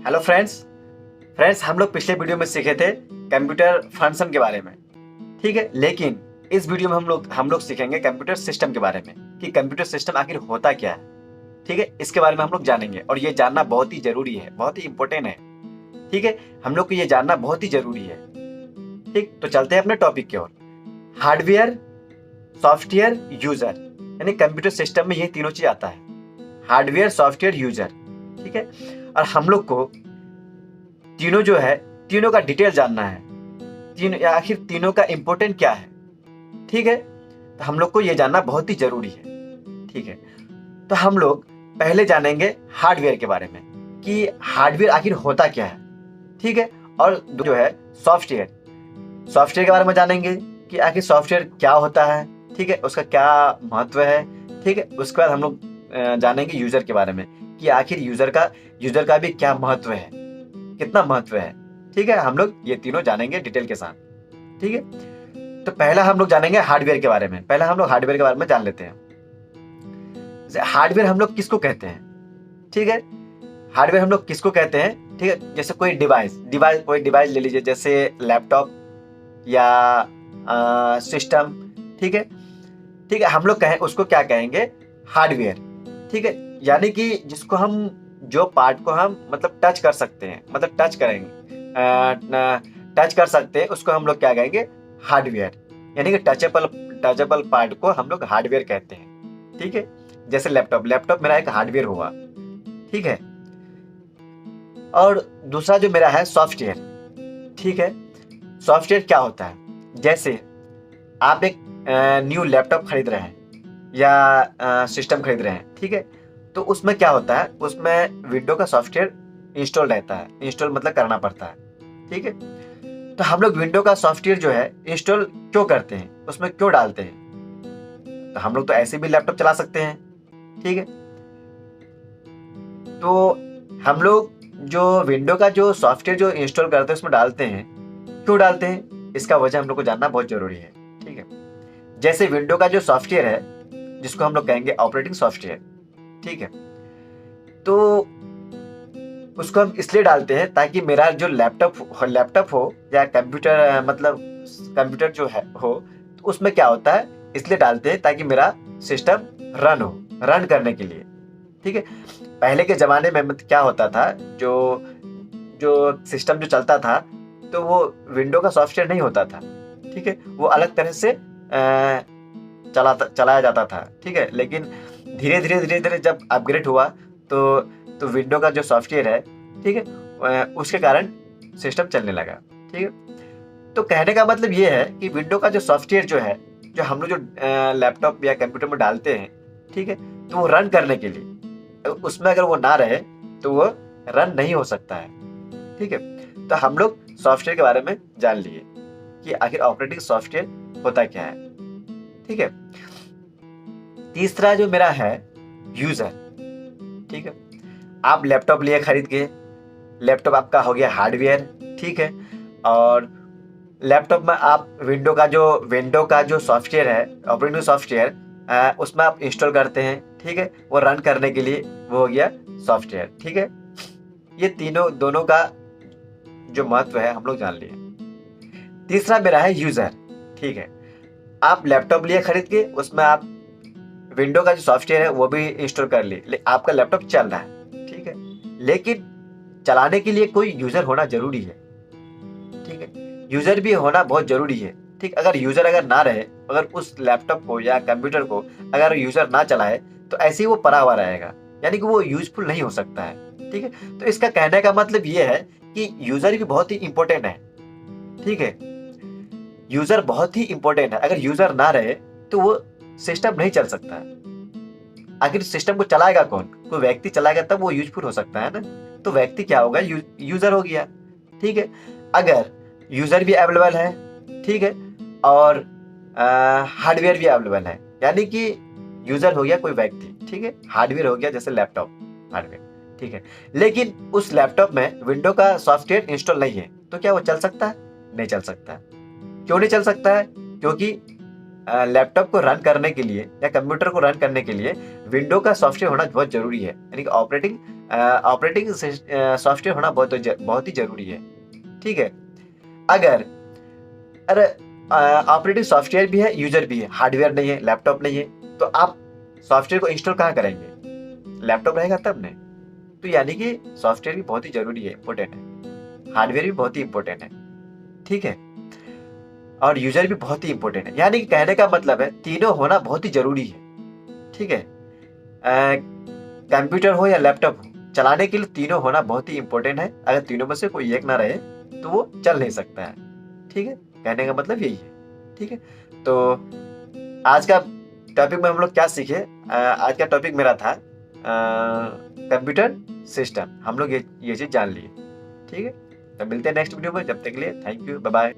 Hello friends हम लोग पिछले वीडियो में सीखे थे कंप्यूटर फंक्शन के बारे में। ठीक है, लेकिन इस वीडियो में हम लोग सीखेंगे कंप्यूटर सिस्टम के बारे में कि कंप्यूटर सिस्टम आखिर होता क्या है। ठीक है, इसके बारे में हम लोग जानेंगे और ये जानना बहुत ही जरूरी है, बहुत ही इंपॉर्टेंट है। ठीक है, हम लोग को ये जानना बहुत ही जरूरी है। ठीक, तो चलते हैं अपने टॉपिक की ओर। हार्डवेयर, सॉफ्टवेयर, यूजर, यानी कंप्यूटर सिस्टम में ये तीनों चीज आता है, हार्डवेयर, सॉफ्टवेयर, यूजर। ठीक है, और हम लोग को तीनों जो है, तीनों का डिटेल जानना है, आखिर तीनों का इंपॉर्टेंट क्या है। ठीक है, तो हम लोग को ये जानना बहुत ही जरूरी है। ठीक है, तो हम लोग पहले जानेंगे हार्डवेयर के बारे में कि हार्डवेयर आखिर होता क्या है। ठीक है, और जो है सॉफ्टवेयर के बारे में जानेंगे कि आखिर सॉफ्टवेयर क्या होता है। ठीक है, उसका क्या महत्व है। ठीक है, उसके बाद हम लोग जानेंगे यूजर के बारे में कि आखिर यूजर का भी क्या महत्व है, कितना महत्व है। ठीक है, हम लोग ये तीनों जानेंगे डिटेल के साथ। ठीक है, तो पहला हम लोग जानेंगे हार्डवेयर के बारे में। पहला हम लोग हार्डवेयर के बारे में जान लेते हैं। हार्डवेयर हम लोग किसको कहते हैं? ठीक है, हार्डवेयर हम लोग किसको कहते हैं? ठीक है, जैसे कोई कोई डिवाइस ले लीजिए, जैसे लैपटॉप या सिस्टम। ठीक है, हम लोग कहें उसको क्या कहेंगे? हार्डवेयर। ठीक है, यानी कि जिसको हम, जो पार्ट को हम मतलब टच कर सकते हैं, मतलब टच कर सकते हैं, उसको हम लोग क्या कहेंगे? हार्डवेयर। यानी कि टचेबल पार्ट को हम लोग हार्डवेयर कहते हैं। ठीक है, जैसे लैपटॉप मेरा एक हार्डवेयर हुआ। ठीक है, और दूसरा जो मेरा है सॉफ्टवेयर। ठीक है, सॉफ्टवेयर क्या होता है? जैसे आप एक न्यू लैपटॉप खरीद रहे हैं या सिस्टम खरीद रहे हैं। ठीक है, तो उसमें क्या होता है? उसमें विंडो का सॉफ्टवेयर इंस्टॉल रहता है, इंस्टॉल मतलब करना पड़ता है। ठीक है, तो हम लोग विंडो का सॉफ्टवेयर जो है इंस्टॉल क्यों करते हैं, उसमें क्यों डालते हैं? तो हम लोग तो ऐसे भी लैपटॉप चला सकते हैं। ठीक है, तो हम लोग जो विंडो का जो सॉफ्टवेयर जो इंस्टॉल करते हैं उसमें डालते हैं, क्यों डालते हैं? इसका वजह हम लोग को जानना बहुत जरूरी है। ठीक है, जैसे विंडो का जो सॉफ्टवेयर है, जिसको हम लोग कहेंगे ऑपरेटिंग सॉफ्टवेयर। ठीक है, तो उसको हम इसलिए डालते हैं ताकि मेरा जो लैपटॉप हो या कंप्यूटर, मतलब कंप्यूटर जो है हो, तो उसमें क्या होता है, इसलिए डालते हैं ताकि मेरा सिस्टम रन करने के लिए। ठीक है, पहले के जमाने में क्या होता था, जो जो सिस्टम जो चलता था, तो वो विंडो का सॉफ्टवेयर नहीं होता था। ठीक है, वो अलग तरह से चलाया जाता था। ठीक है, लेकिन धीरे धीरे जब अपग्रेड हुआ तो विंडो का जो सॉफ्टवेयर है, ठीक है, उसके कारण सिस्टम चलने लगा। ठीक है, तो कहने का मतलब ये है कि विंडो का जो सॉफ्टवेयर जो है, जो हम लोग जो लैपटॉप या कंप्यूटर में डालते हैं, ठीक है, तो वो रन करने के लिए, उसमें अगर वो ना रहे तो वो रन नहीं हो सकता है। ठीक है, तो हम लोग सॉफ्टवेयर के बारे में जान लिए कि आखिर ऑपरेटिंग सॉफ्टवेयर होता क्या है। ठीक है, तीसरा जो मेरा है यूजर। ठीक है, आप लैपटॉप लिए खरीद के, लैपटॉप आपका हो गया हार्डवेयर। ठीक है, और लैपटॉप में आप विंडो का जो सॉफ्टवेयर है, ऑपरेटिंग सॉफ्टवेयर, उसमें आप इंस्टॉल करते हैं। ठीक है, वो रन करने के लिए वो हो गया सॉफ्टवेयर। ठीक है, ये दोनों का जो महत्व है हम लोग जान लिए। तीसरा मेरा है यूजर। ठीक है, आप लैपटॉप लिए खरीद के, उसमें आप विंडो का जो सॉफ्टवेयर है वो भी इंस्टॉल कर लिए, आपका लैपटॉप चल रहा है। ठीक है, लेकिन चलाने के लिए कोई यूजर होना जरूरी है। ठीक है, यूजर भी होना बहुत जरूरी है। ठीक, अगर यूजर ना रहे, अगर उस लैपटॉप को या कंप्यूटर को अगर यूजर ना चलाए, तो ऐसे ही वो पड़ा हुआ रहेगा, यानी कि वो यूजफुल नहीं हो सकता है। ठीक है, तो इसका कहने का मतलब ये है कि यूजर भी बहुत ही इंपॉर्टेंट है। ठीक है, यूजर बहुत ही इंपॉर्टेंट है। अगर यूजर ना रहे तो वो सिस्टम नहीं चल सकता है। आखिर सिस्टम को चलाएगा कौन? कोई व्यक्ति चलाएगा तब वो यूजफुल हो सकता है ना। तो व्यक्ति क्या होगा? यूजर हो गया। ठीक है, अगर यूजर भी अवेलेबल है, ठीक है, और हार्डवेयर भी अवेलेबल है, यानी कि यूजर हो गया कोई व्यक्ति, ठीक है, हार्डवेयर हो गया जैसे लैपटॉप हार्डवेयर। ठीक है, लेकिन उस लैपटॉप में विंडो का सॉफ्टवेयर इंस्टॉल नहीं है, तो क्या वो चल सकता है? नहीं चल सकता है। क्यों नहीं चल सकता है? क्योंकि लैपटॉप को रन करने के लिए या कंप्यूटर को रन करने के लिए विंडो का सॉफ्टवेयर होना बहुत जरूरी है, यानी कि ऑपरेटिंग ऑपरेटिंग सॉफ्टवेयर होना बहुत ही जरूरी है। ठीक है, अगर अरे ऑपरेटिंग सॉफ्टवेयर भी है, यूजर भी है, हार्डवेयर नहीं है, लैपटॉप नहीं है, तो आप सॉफ्टवेयर को इंस्टॉल कहाँ करेंगे? लैपटॉप रहेगा तब नहीं। तो यानी कि सॉफ्टवेयर भी बहुत ही जरूरी है, इंपॉर्टेंट है, हार्डवेयर भी बहुत ही इंपॉर्टेंट है। ठीक है, और यूजर भी बहुत ही इंपॉर्टेंट है। यानी कि कहने का मतलब है तीनों होना बहुत ही जरूरी है। ठीक है, कंप्यूटर हो या लैपटॉप हो, चलाने के लिए तीनों होना बहुत ही इंपॉर्टेंट है। अगर तीनों में से कोई एक ना रहे तो वो चल नहीं सकता है। ठीक है, कहने का मतलब यही है। ठीक है, तो आज का टॉपिक में हम लोग क्या सीखे? आज का टॉपिक मेरा था कंप्यूटर सिस्टम। हम लोग ये चीज जान लिए। ठीक है, तो मिलते हैं नेक्स्ट वीडियो में। जब तक के लिए थैंक यू, बाय बाय।